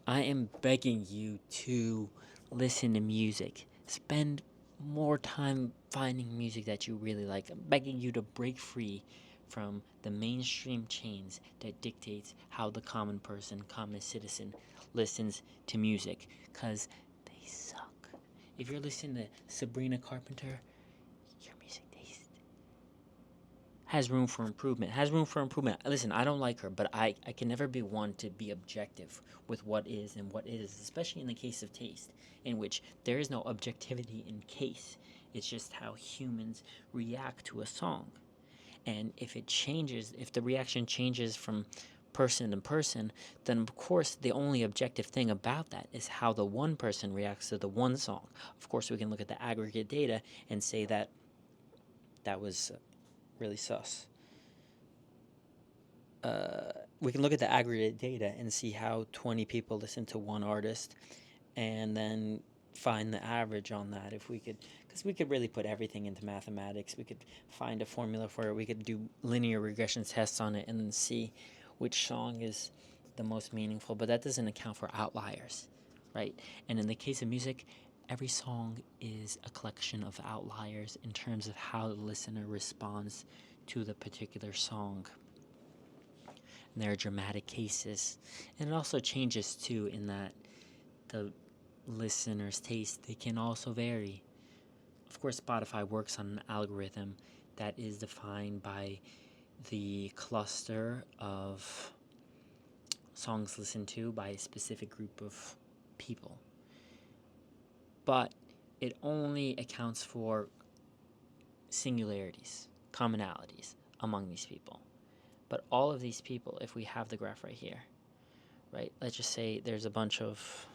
I am begging you to listen to music. Spend more time finding music that you really like. I'm begging you to break free from the mainstream chains that dictates how the common person, common citizen listens to music, cuz they suck. If you're listening to Sabrina Carpenter, your music taste has room for improvement. Has room for improvement. Listen, I don't like her, but I can never be one to be objective with what is and what is, especially in the case of taste, in which there is no objectivity in case. It's just how humans react to a song. And if it changes, if the reaction changes from person to person, then of course the only objective thing about that is how the one person reacts to the one song. Of course, we can look at the aggregate data and say that that was really sus. We can look at the aggregate data and see how 20 people listen to one artist and then find the average on that. If we could, because we could really put everything into mathematics, we could find a formula for it, we could do linear regression tests on it and then see which song is the most meaningful, but that doesn't account for outliers, right? And in the case of music, every song is a collection of outliers in terms of how the listener responds to the particular song. And there are dramatic cases, and it also changes too in that the listener's taste, they can also vary. Of course, Spotify works on an algorithm that is defined by the cluster of songs listened to by a specific group of people, but it only accounts for singularities, commonalities among these people. But all of these people, if we have the graph right here, right, let's just say there's a bunch of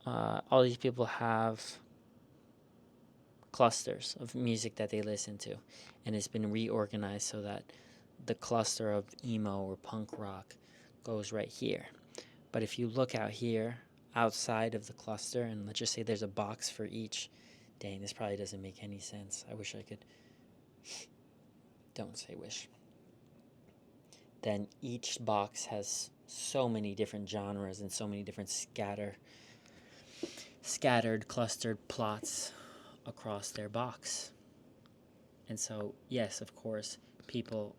all these people have clusters of music that they listen to, and it's been reorganized so that the cluster of emo or punk rock goes right here. But if you look out here outside of the cluster, and let's just say there's a box for each, dang, this probably doesn't make any sense. I wish I could. Don't say wish. Then each box has so many different genres and so many different scattered clustered plots across their box. And so, yes, of course, people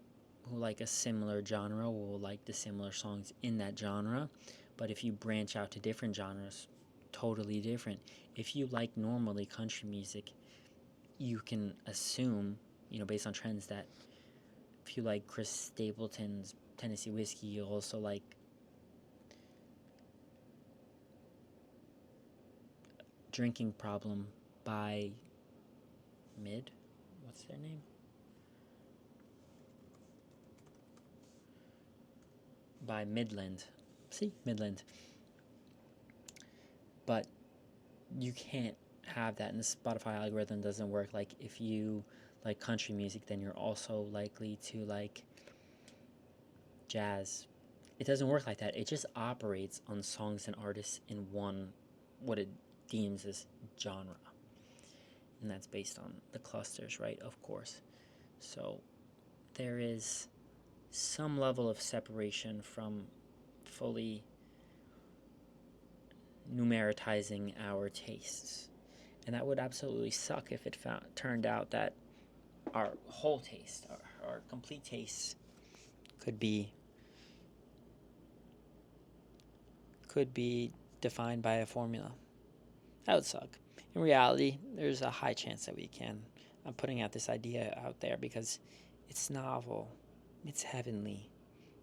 who like a similar genre will like the similar songs in that genre. But if you branch out to different genres, totally different. If you like normally country music, you can assume, based on trends, that if you like Chris Stapleton's Tennessee Whiskey, you'll also like Drinking Problem by what's their name? By Midland. See? Midland. But you can't have that, and the Spotify algorithm doesn't work. Like, if you like country music, then you're also likely to like jazz. It doesn't work like that. It just operates on songs and artists in one, what it deems as genre. And that's based on the clusters, right? Of course. So there is some level of separation from fully numeritizing our tastes. And that would absolutely suck if it turned out that our whole taste, our complete taste, could be defined by a formula. That would suck. In reality, there's a high chance that we can. I'm putting out this idea out there because it's novel, it's heavenly,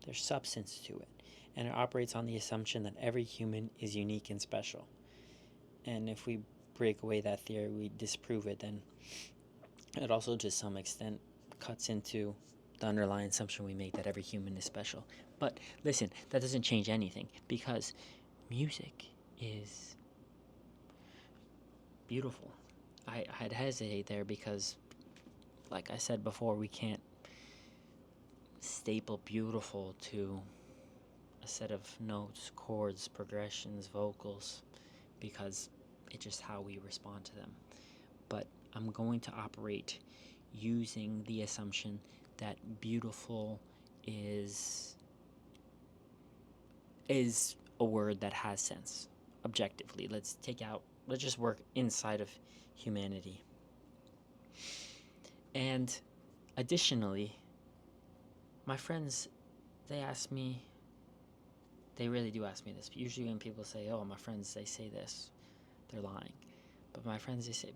there's substance to it, and it operates on the assumption that every human is unique and special. And if we break away that theory, we disprove it, then it also to some extent cuts into the underlying assumption we make that every human is special. But listen, that doesn't change anything, because music is beautiful. I'd hesitate there because, like I said before, we can't staple beautiful to a set of notes, chords, progressions, vocals, because it's just how we respond to them. But I'm going to operate using the assumption that beautiful is a word that has sense objectively. Let's just work inside of humanity. And additionally, my friends, they really do ask me this. Usually when people say, oh, my friends, they say this, they're lying. But my friends, they say,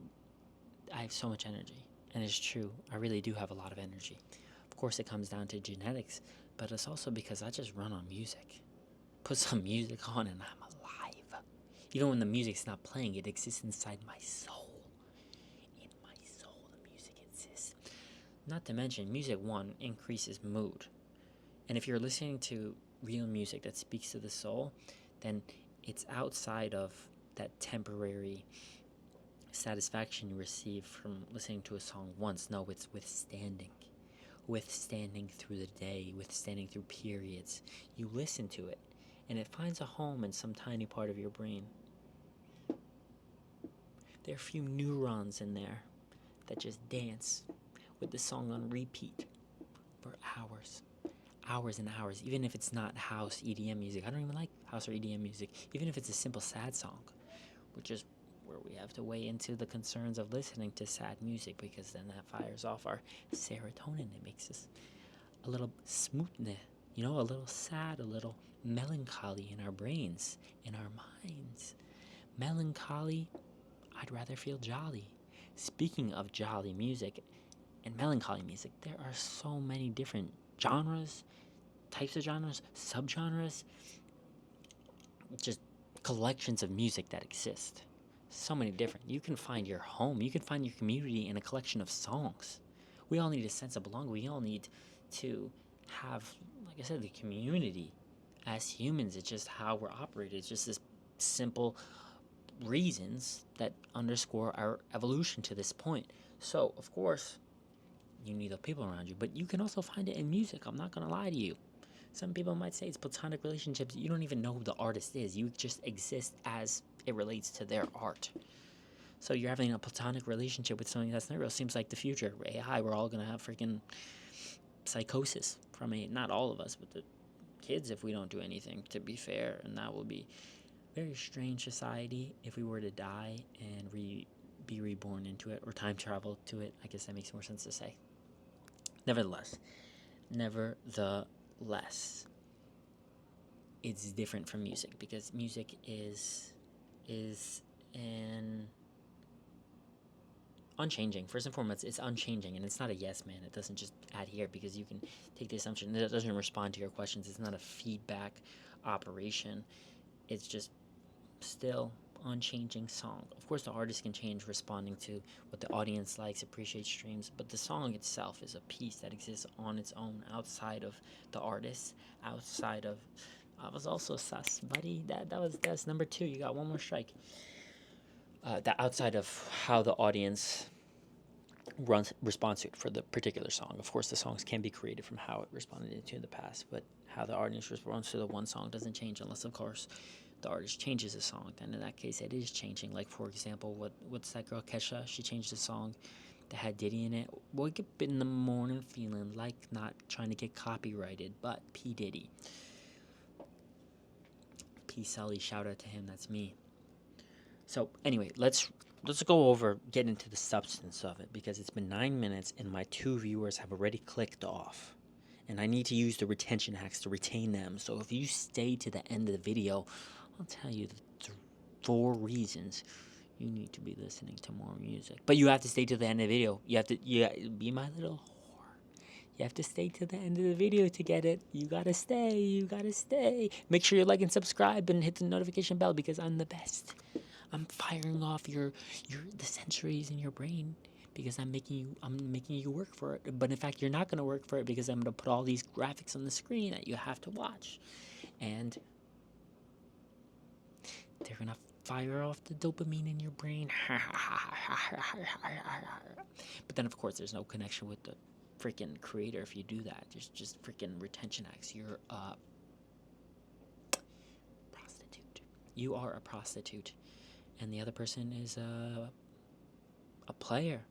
I have so much energy. And it's true. I really do have a lot of energy. Of course, it comes down to genetics, but it's also because I just run on music. Put some music on and I'm alive. Even when the music's not playing, it exists inside my soul. In my soul, the music exists. Not to mention, music, one, increases mood. And if you're listening to real music that speaks to the soul, then it's outside of that temporary satisfaction you receive from listening to a song once. No, it's withstanding through the day, withstanding through periods. You listen to it, and it finds a home in some tiny part of your brain. There are a few neurons in there that just dance with the song on repeat for hours and hours. Even if it's not house EDM music, I don't even like house or EDM music. Even if it's a simple sad song, which is where we have to weigh into the concerns of listening to sad music, because then that fires off our serotonin. It makes us a little smutne, a little sad, a little melancholy in our brains, in our minds. Melancholy, I'd rather feel jolly. Speaking of jolly music and melancholy music, there are so many different genres, types of genres, subgenres, just collections of music that exist. So many different. You can find your home, you can find your community in a collection of songs. We all need a sense of belonging. We all need to have, like I said, the community. As humans, it's just how we're operated. It's just this simple reasons that underscore our evolution to this point. So, of course, you need the people around you, but you can also find it in music. I'm not going to lie to you. Some people might say it's platonic relationships. You don't even know who the artist is. You just exist as it relates to their art. So you're having a platonic relationship with something that's not real. Seems like the future. AI, we're all going to have freaking psychosis from it. Not all of us, but the kids if we don't do anything, to be fair. And that will be a very strange society if we were to die and be reborn into it, or time travel to it. I guess that makes more sense to say. Nevertheless, it's different from music, because music is an unchanging. First and foremost, it's unchanging, and it's not a yes man. It doesn't just adhere, because you can take the assumption that it doesn't respond to your questions. It's not a feedback operation. It's just still unchanging song. Of course, the artist can change responding to what the audience likes, appreciates, streams, but the song itself is a piece that exists on its own, outside of the artist, outside of. I was also sus, buddy. That's number 2. You got one more strike. That outside of how the audience responds to it for the particular song. Of course, the songs can be created from how it responded to in the past, but how the audience responds to the one song doesn't change, unless, of course, the artist changes the song. Then in that case, it is changing. Like, for example, what's that girl Kesha? She changed the song that had Diddy in it. Wake up in the morning feeling like not trying to get copyrighted, but P Diddy. P Sully, shout out to him. That's me. So anyway, let's get into the substance of it, because it's been 9 minutes and my 2 viewers have already clicked off. And I need to use the retention hacks to retain them. So if you stay to the end of the video, I'll tell you the 4 reasons you need to be listening to more music. But you have to stay to the end of the video. You have to be my little whore. You have to stay to the end of the video to get it. You gotta stay. Make sure you like and subscribe and hit the notification bell, because I'm the best. I'm firing off the sensories in your brain, because I'm making you work for it. But in fact, you're not going to work for it, because I'm going to put all these graphics on the screen that you have to watch, and they're going to fire off the dopamine in your brain. But then, of course, there's no connection with the freaking creator if you do that. Just freaking retention hacks. You're a prostitute. You are a prostitute. And the other person is a player.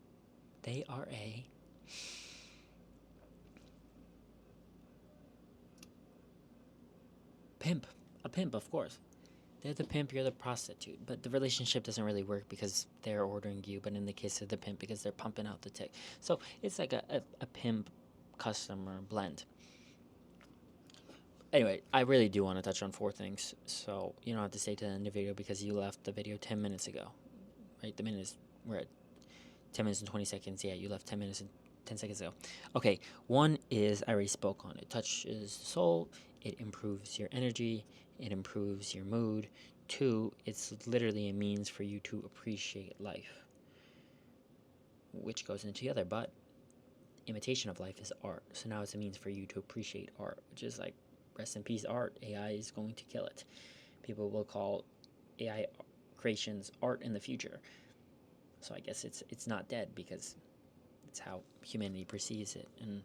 They are a pimp. A pimp, of course. They're the pimp, you're the prostitute. But the relationship doesn't really work because they're ordering you, but in the case of the pimp, because they're pumping out the tick. So it's like a pimp customer blend. Anyway, I really do want to touch on 4 things. So you don't have to stay to the end of the video because you left the video 10 minutes ago. Right? We're at 10 minutes and 20 seconds. Yeah, you left 10 minutes and 10 seconds ago. Okay, one is I already spoke on it. Touches the soul. It improves your energy. It improves your mood. 2, it's literally a means for you to appreciate life, which goes into the other. But imitation of life is art. So now it's a means for you to appreciate art, which is like, rest in peace, art. AI is going to kill it. People will call AI creations art in the future. So I guess it's not dead because it's how humanity perceives it, and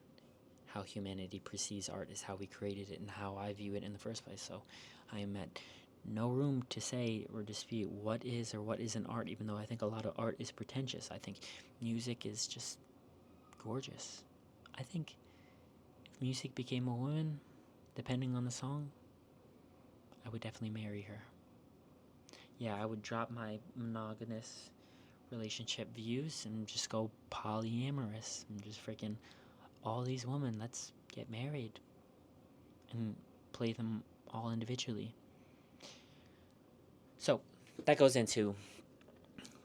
how humanity perceives art is how we created it and how I view it in the first place. So I am at no room to say or dispute what is or what isn't art, even though I think a lot of art is pretentious. I think music is just gorgeous. I think if music became a woman, depending on the song, I would definitely marry her. Yeah, I would drop my monogamous relationship views and just go polyamorous and just freaking all these women, let's get married and play them all individually. So that goes into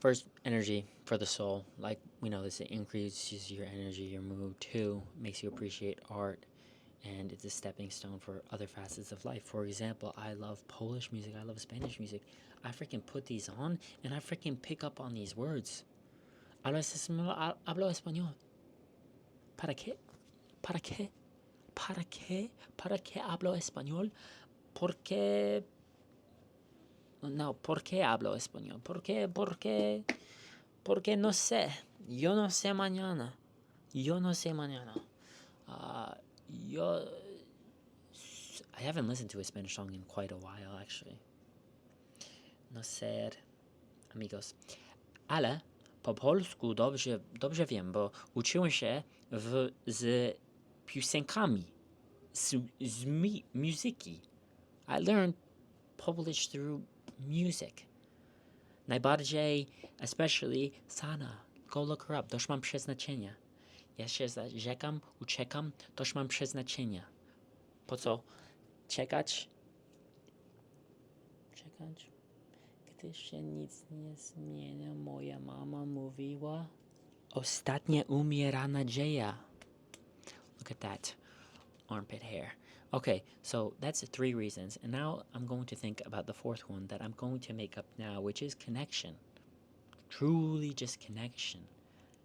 first, energy for the soul. Like we know this, it increases your energy, your mood. 2, makes you appreciate art, and it's a stepping stone for other facets of life. For example, I love Polish music, I love Spanish music. I freaking put these on and I freaking pick up on these words. Hablo español. ¿Para qué? ¿Para qué? ¿Para qué? ¿Para qué hablo español? ¿Por qué? No, ¿por qué hablo español? ¿Por qué? ¿Por qué? Porque no sé. Yo no sé mañana. Yo no sé mañana. Yo... I haven't listened to a Spanish song in quite a while, actually. No sé, amigos. Ale po polsku dobrze wiem, bo uczyłem się z piosenkami, z muzyki. I learned Polish through music. Najbardziej, especially Sana. Go look her up. Toż mam przeznaczenia. Ja się zarzekam, uciekam, toż mam przeznaczenia. Po co? Czekać? Gdy się nic nie zmienia, moja mama mówiła. Ostatnia umiera nadzieja. Look at that armpit hair. Okay, so that's 3 reasons. And now I'm going to think about the 4th one that I'm going to make up now, which is connection. Truly just connection.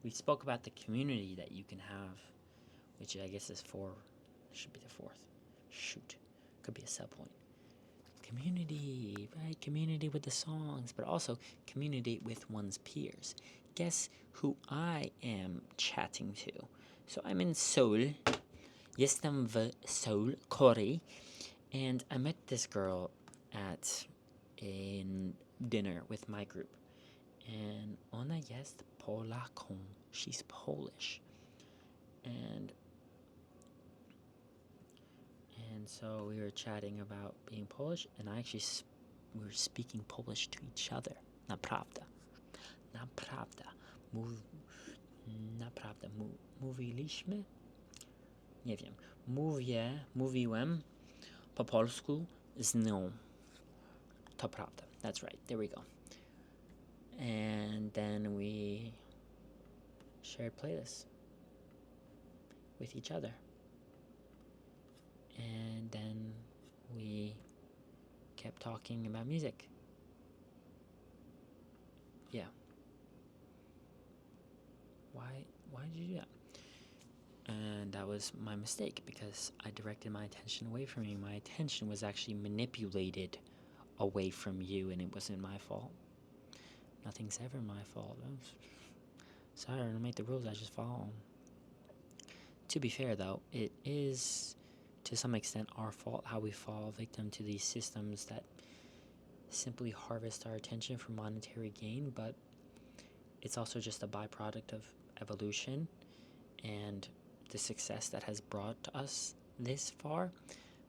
We spoke about the community that you can have, which I guess is 4. Should be the 4th. Shoot. Could be a sub point. Community, right? Community with the songs, but also community with one's peers. Guess who I am chatting to? So I'm in Seoul. Jestem w Seoul, Korea. And I met this girl at a dinner with my group. And ona jest Polaką. She's Polish. And so we were chatting about being Polish, and we were speaking Polish to each other. Naprawdę. Mówiliśmy? Nie wiem. Mówiłem po polsku z nią. To prawda. That's right. There we go. And then we shared playlists with each other. And then we kept talking about music. Yeah. Why did you do that? And that was my mistake because I directed my attention away from you. My attention was actually manipulated away from you, and it wasn't my fault. Nothing's ever my fault. Sorry, I don't make the rules, I just follow them. To be fair, though, it is to some extent our fault how we fall victim to these systems that simply harvest our attention for monetary gain, but it's also just a byproduct of evolution and the success that has brought us this far.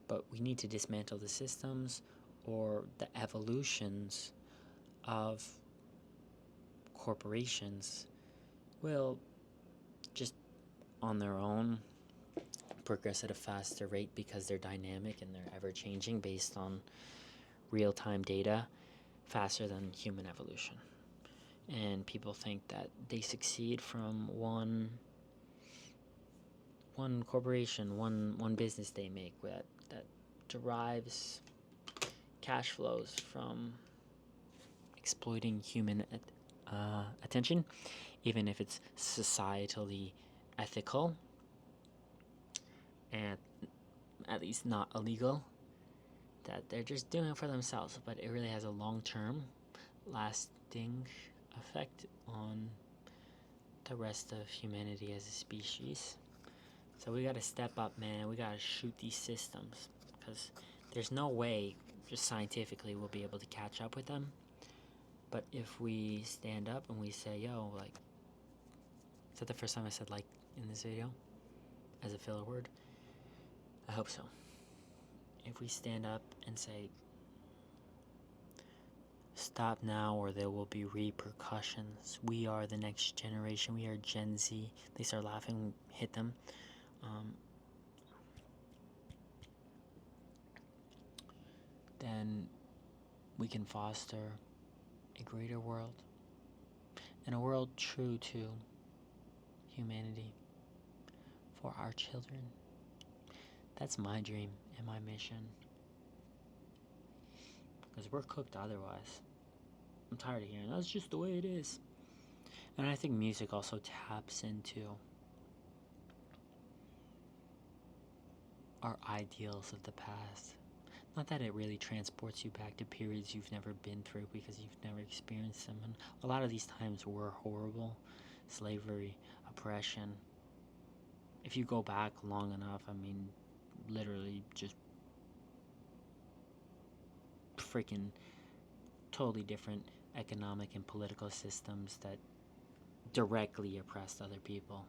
But we need to dismantle the systems, or the evolutions of corporations will just on their own progress at a faster rate because they're dynamic and they're ever changing based on real-time data faster than human evolution. And people think that they succeed from one corporation, one business they make that derives cash flows from exploiting human attention, even if it's societally ethical and at least not illegal, that they're just doing it for themselves, but it really has a long-term lasting effect on the rest of humanity as a species. So we gotta step up, man. We gotta shoot these systems, because there's no way just scientifically we'll be able to catch up with them. But if we stand up and we say, yo, like, is that the first time I said like in this video as a filler word? I hope so. If we stand up and say, stop now or there will be repercussions. We are the next generation. We are Gen Z. They start laughing, hit them. Then we can foster a greater world and a world true to humanity for our children. That's my dream and my mission, because we're cooked otherwise. I'm tired of hearing that's just the way it is. And I think music also taps into our ideals of the past. Not that it really transports you back to periods you've never been through because you've never experienced them. And a lot of these times were horrible. Slavery, oppression. If you go back long enough, I mean, literally just freaking totally different economic and political systems that directly oppressed other people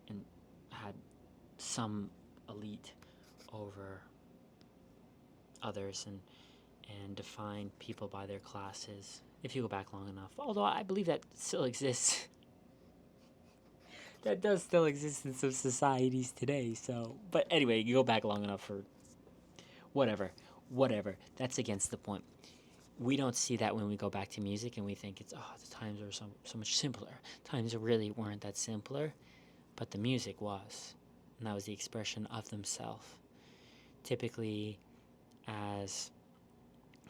and had some elite over others and defined people by their classes, if you go back long enough. Although I believe that still exists. That does still exist in some societies today, so... But anyway, you go back long enough for... Whatever. That's against the point. We don't see that when we go back to music and we think it's, oh, the times are so much simpler. Times really weren't that simpler, but the music was. And that was the expression of themselves. Typically as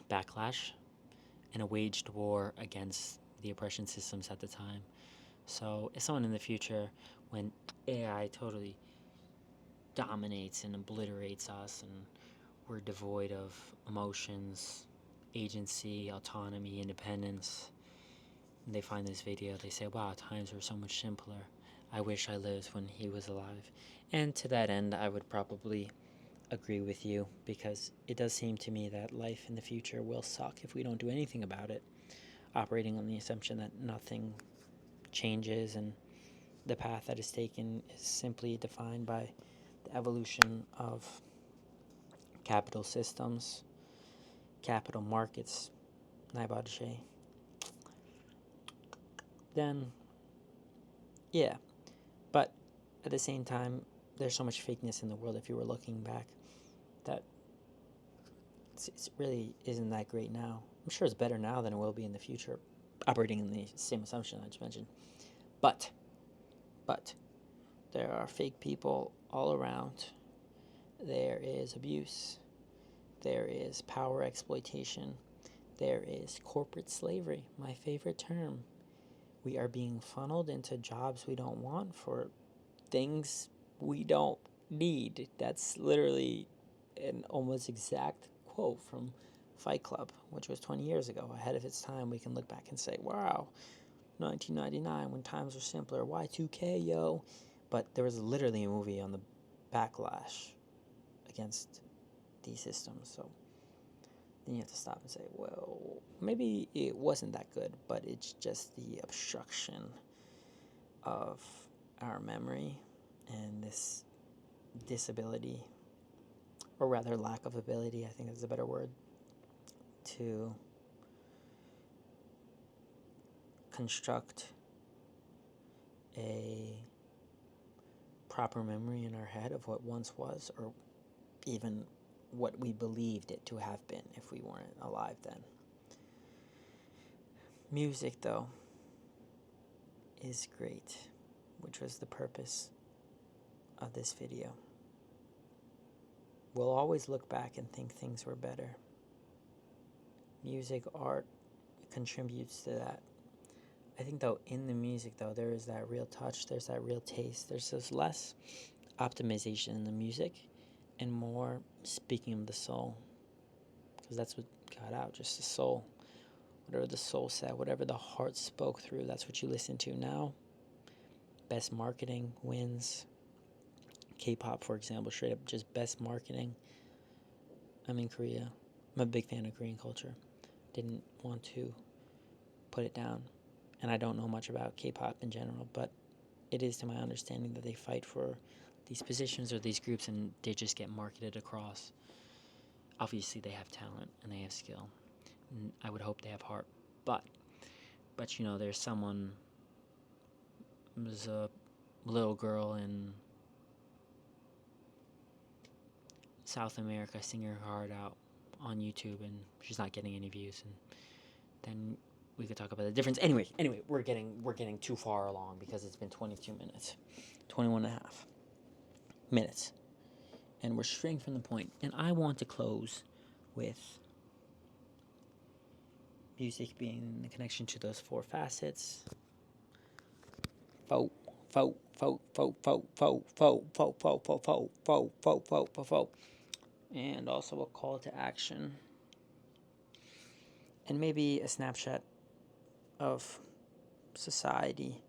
backlash and a waged war against the oppression systems at the time. So if someone in the future, when AI totally dominates and obliterates us and we're devoid of emotions, agency, autonomy, independence, and they find this video, they say, wow, times were so much simpler. I wish I lived when he was alive. And to that end, I would probably agree with you, because it does seem to me that life in the future will suck if we don't do anything about it, operating on the assumption that nothing changes and the path that is taken is simply defined by the evolution of capital systems, capital markets, Naibadshe. Then, yeah, but at the same time, there's so much fakeness in the world if you were looking back that it really isn't that great now. I'm sure it's better now than it will be in the future, operating in the same assumption I just mentioned. But there are fake people all around. There is abuse. There is power exploitation. There is corporate slavery, my favorite term. We are being funneled into jobs we don't want for things we don't need. That's literally an almost exact quote from Fight Club, which was 20 years ago. Ahead of its time, we can look back and say, wow, 1999, when times were simpler, Y2K, yo. But there was literally a movie on the backlash against these systems. So then you have to stop and say, well, maybe it wasn't that good, but it's just the obstruction of our memory and this disability, or rather lack of ability, I think is a better word, to construct a proper memory in our head of what once was, or even what we believed it to have been if we weren't alive then. Music, though, is great, which was the purpose of this video. We'll always look back and think things were better. Music, art contributes to that. I think, though, in the music, though, there is that real touch, there's that real taste. There's just less optimization in the music and more speaking of the soul, because that's what got out, just the soul. Whatever the soul said, whatever the heart spoke through, that's what you listen to now. Best marketing wins. K-pop, for example, straight up just best marketing. I'm in Korea. I'm a big fan of Korean culture. Didn't want to put it down. And I don't know much about K-pop in general, but it is to my understanding that they fight for these positions or these groups and they just get marketed across. Obviously, they have talent and they have skill. And I would hope they have heart. But you know, there's someone, there's a little girl in South America singing her heart out on YouTube and she's not getting any views, and then we could talk about the difference. Anyway, we're getting too far along because it's been 22 minutes, 21 and a half minutes, and we're straying from the point. And I want to close with music being the connection to those four facets. And also a call to action. And maybe a snapshot of society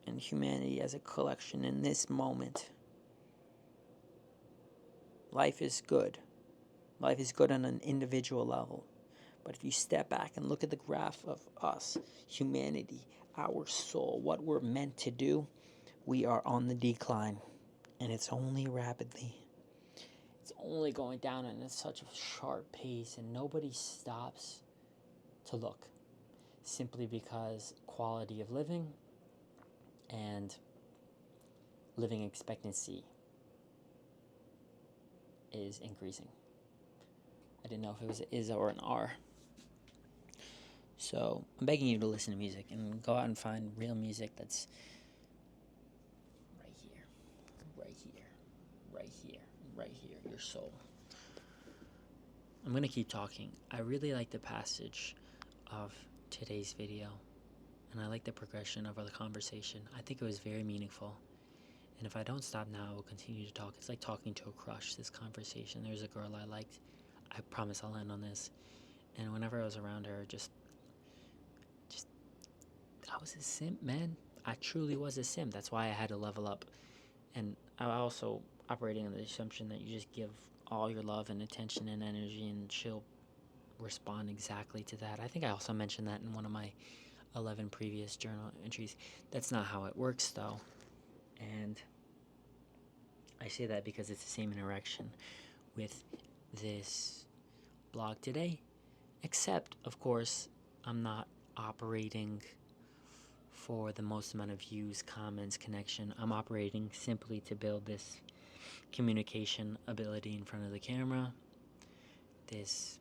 and humanity as a collection in this moment. Life is good. Life is good on an individual level. But if you step back and look at the graph of us, humanity, our soul, what we're meant to do, we are on the decline. And it's only rapidly. It's only going down at such a sharp pace, and nobody stops to look. Simply because quality of living and living expectancy is increasing. I didn't know if it was an is or an R. So I'm begging you to listen to music and go out and find real music that's right here, right here, right here, right here, your soul. I'm going to keep talking. I really like the passage of today's video, and I like the progression of the conversation. I think it was very meaningful. And if I don't stop now, I will continue to talk. It's like talking to a crush, this conversation. There's a girl I liked. I promise I'll end on this. And whenever I was around her, just I was a simp, man. I truly was a simp. That's why I had to level up. And I also operating on the assumption that you just give all your love and attention and energy, and she'll respond exactly to that. I think I also mentioned that in one of my 11 previous journal entries. That's not how it works, though. And I say that because it's the same interaction with this blog today, except, of course, I'm not operating for the most amount of views, comments, connection. I'm operating simply to build this communication ability in front of the camera, this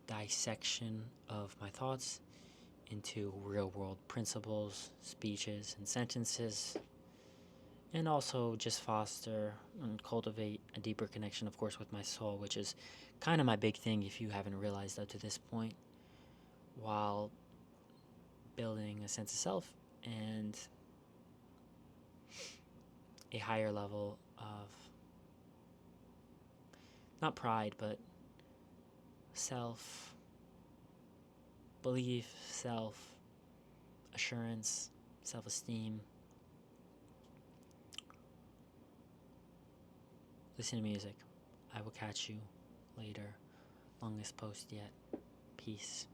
dissection of my thoughts into real world principles, speeches, and sentences, and also just foster and cultivate a deeper connection, of course, with my soul, which is kind of my big thing if you haven't realized up to this point, while building a sense of self and a higher level of not pride, but self belief, self assurance, self esteem. Listen to music. I will catch you later. Longest post yet. Peace.